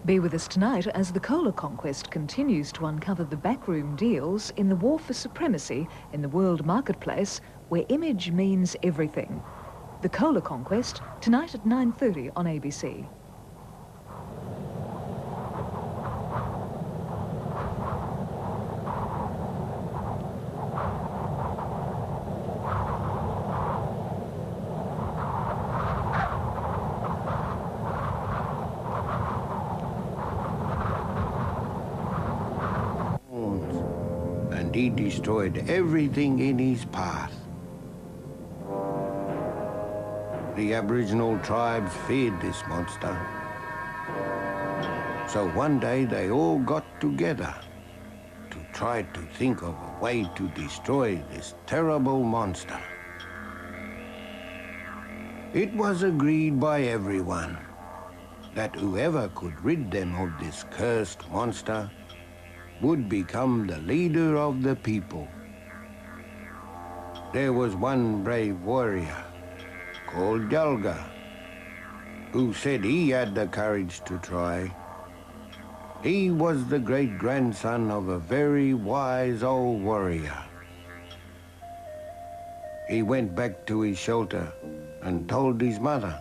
Be with us tonight as the Cola Conquest continues to uncover the backroom deals in the war for supremacy in the world marketplace, where image means everything. The Cola Conquest, tonight at 9:30 on ABC. And he destroyed everything in his path. The Aboriginal tribes feared this monster. So one day they all got together to try to think of a way to destroy this terrible monster. It was agreed by everyone that whoever could rid them of this cursed monster would become the leader of the people. There was one brave warrior called Jalga who said he had the courage to try. He was the great-grandson of a very wise old warrior. He went back to his shelter and told his mother,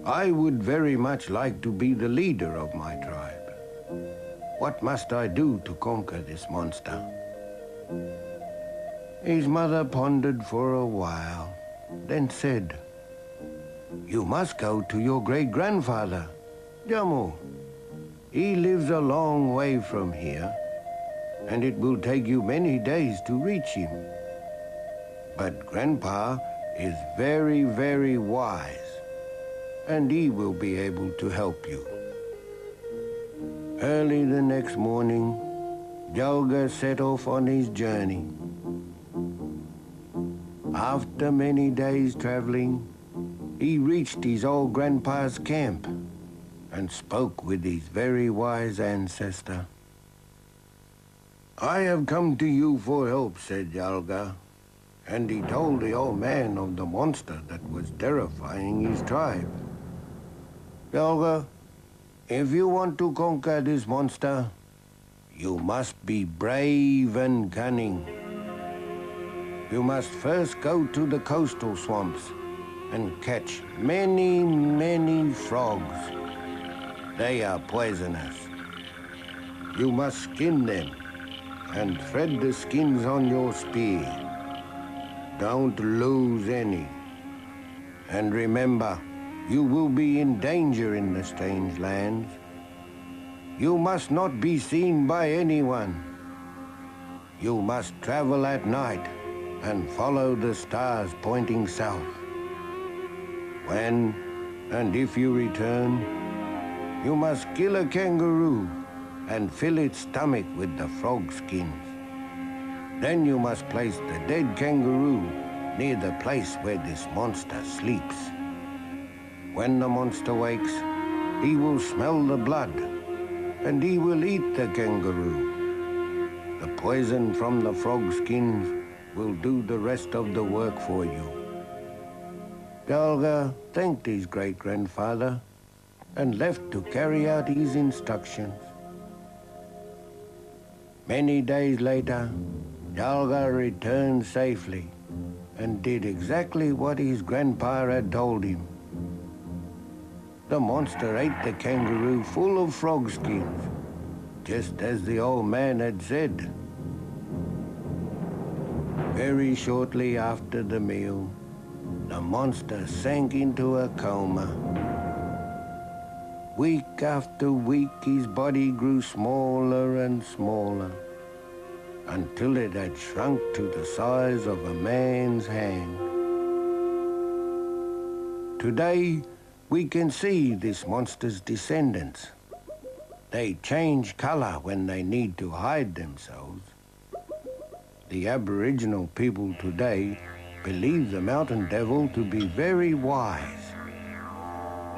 "I would very much like to be the leader of my tribe. What must I do to conquer this monster?" His mother pondered for a while, then said, "You must go to your great-grandfather, Jamu. He lives a long way from here, and it will take you many days to reach him. But Grandpa is very, very wise, and he will be able to help you." Early the next morning, Jalga set off on his journey. After many days traveling, he reached his old grandpa's camp and spoke with his very wise ancestor. "I have come to you for help," said Jalga, and he told the old man of the monster that was terrifying his tribe. "Jalga, if you want to conquer this monster, you must be brave and cunning. You must first go to the coastal swamps and catch many, many frogs. They are poisonous. You must skin them and thread the skins on your spear. Don't lose any. And remember, you will be in danger in the strange lands. You must not be seen by anyone. You must travel at night and follow the stars pointing south. When and if you return, you must kill a kangaroo and fill its stomach with the frog skins. Then you must place the dead kangaroo near the place where this monster sleeps. When the monster wakes, he will smell the blood, and he will eat the kangaroo. The poison from the frog skins will do the rest of the work for you." Jalga thanked his great-grandfather and left to carry out his instructions. Many days later, Jalga returned safely and did exactly what his grandpa had told him. The monster ate the kangaroo full of frog skins, just as the old man had said. Very shortly after the meal, the monster sank into a coma. Week after week, his body grew smaller and smaller, until it had shrunk to the size of a man's hand. Today, we can see this monster's descendants. They change color when they need to hide themselves. The Aboriginal people today believe the Mountain Devil to be very wise.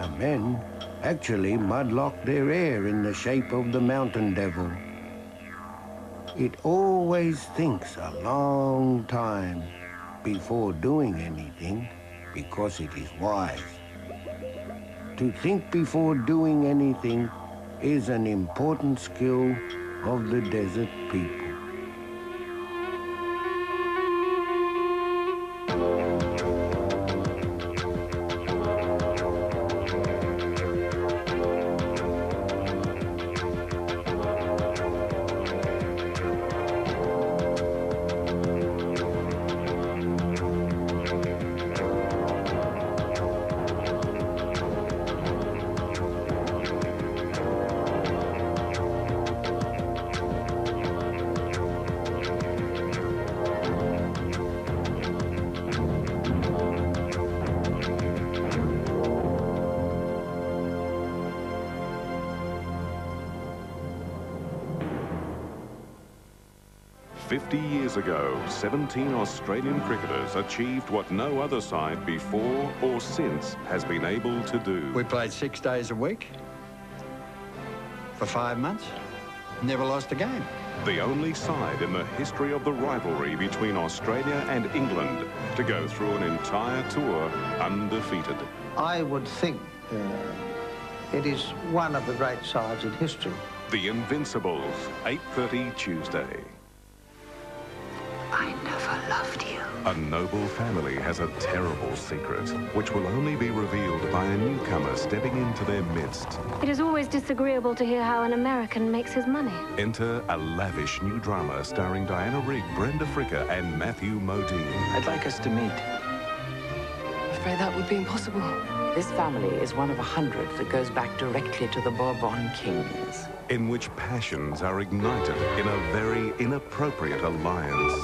The men actually mudlock their hair in the shape of the Mountain Devil. It always thinks a long time before doing anything because it is wise. To think before doing anything is an important skill of the desert people. Years ago, 17 Australian cricketers achieved what no other side before or since has been able to do. We played 6 days a week for 5 months, never lost a game. The only side in the history of the rivalry between Australia and England to go through an entire tour undefeated. I would think it is one of the great sides in history. The Invincibles, 8:30 Tuesday. I never loved you. A noble family has a terrible secret, which will only be revealed by a newcomer stepping into their midst. It is always disagreeable to hear how an American makes his money. Enter a lavish new drama starring Diana Rigg, Brenda Fricker and Matthew Modine. I'd like us to meet. I'm afraid that would be impossible. This family is one of 100 that goes back directly to the Bourbon kings. In which passions are ignited in a very inappropriate alliance.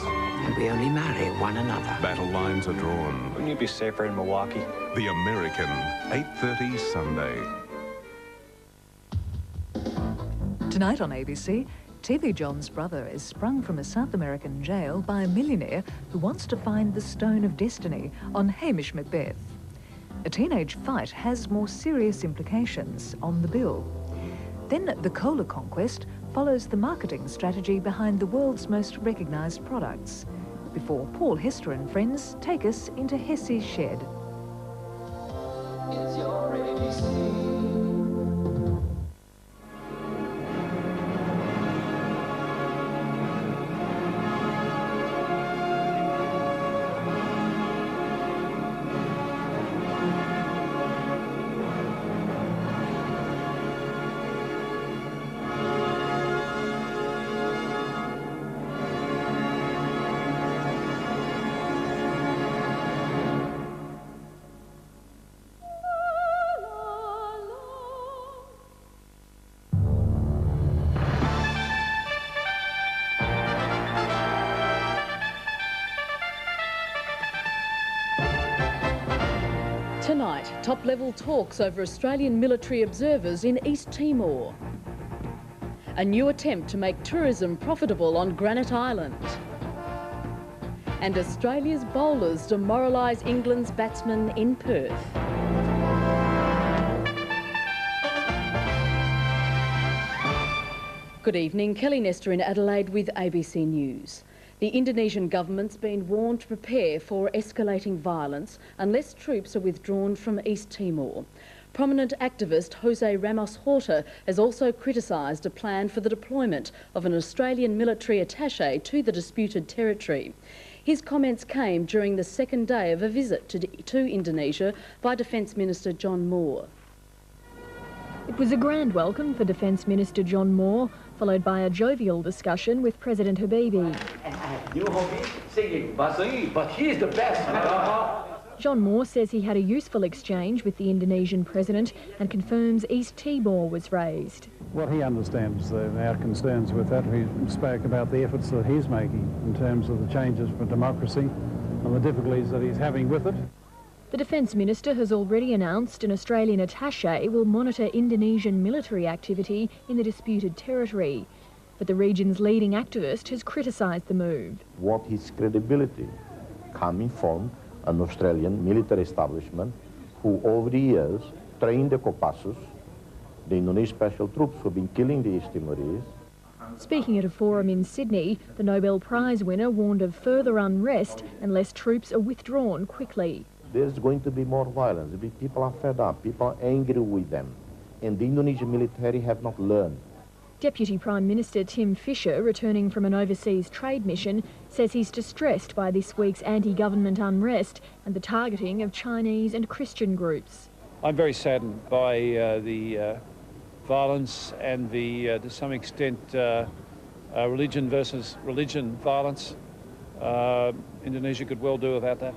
And we only marry one another. Battle lines are drawn. Wouldn't you be safer in Milwaukee? The American, 8:30 Sunday. Tonight on ABC, TV John's brother is sprung from a South American jail by a millionaire who wants to find the Stone of Destiny on Hamish Macbeth. A teenage fight has more serious implications on the bill. Then the cola conquest follows the marketing strategy behind the world's most recognised products, before Paul Hester and friends take us into Hesse's shed. It's your ABC. Tonight, top-level talks over Australian military observers in East Timor. A new attempt to make tourism profitable on Granite Island. And Australia's bowlers demoralise England's batsmen in Perth. Good evening, Kelly Nestor in Adelaide with ABC News. The Indonesian government's been warned to prepare for escalating violence unless troops are withdrawn from East Timor. Prominent activist Jose Ramos Horta has also criticised a plan for the deployment of an Australian military attaché to the disputed territory. His comments came during the second day of a visit to Indonesia by Defence Minister John Moore. It was a grand welcome for Defence Minister John Moore, followed by a jovial discussion with President Habibie. You hobby singing, but he's the best. John Moore says he had a useful exchange with the Indonesian president and confirms East Timor was raised. What he understands our concerns with that. He spoke about the efforts that he's making in terms of the changes for democracy and the difficulties that he's having with it. The Defence Minister has already announced an Australian attaché will monitor Indonesian military activity in the disputed territory. But the region's leading activist has criticised the move. What is credibility coming from an Australian military establishment who over the years trained the Kopassus, the Indonesian special troops who have been killing the East Timorese. Speaking at a forum in Sydney, the Nobel Prize winner warned of further unrest unless troops are withdrawn quickly. There's going to be more violence. People are fed up. People are angry with them. and the Indonesian military have not learned. Deputy Prime Minister Tim Fischer, returning from an overseas trade mission, says he's distressed by this week's anti-government unrest and the targeting of Chinese and Christian groups. I'm very saddened by the violence and the, to some extent, religion versus religion violence. Indonesia could well do without that.